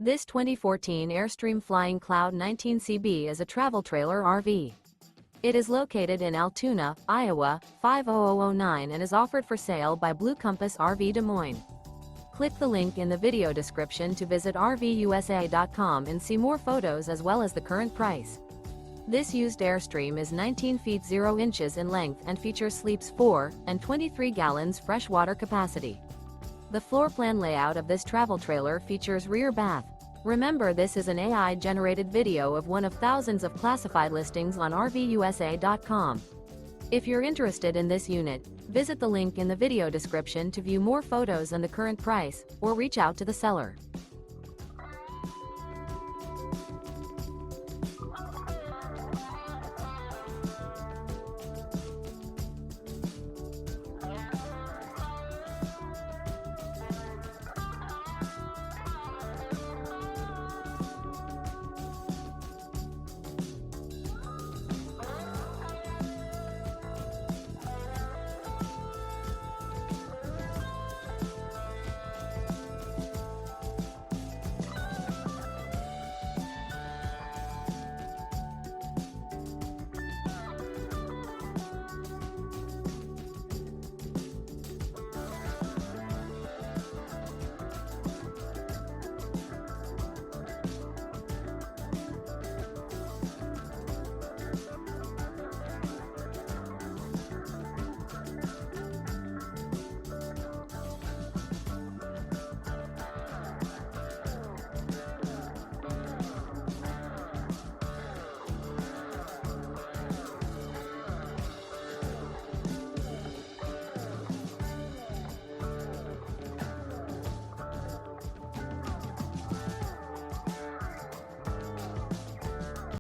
This 2014 Airstream Flying Cloud 19CB is a travel trailer RV. It is located in Altoona, Iowa, 50009 and is offered for sale by Blue Compass RV Des Moines. Click the link in the video description to visit RVUSA.com and see more photos as well as the current price. This used Airstream is 19 feet 0 inches in length and features sleeps 4 and 23 gallons fresh water capacity. The floor plan layout of this travel trailer features rear bath. Remember, this is an AI-generated video of one of thousands of classified listings on RVUSA.com. If you're interested in this unit, visit the link in the video description to view more photos and the current price, or reach out to the seller.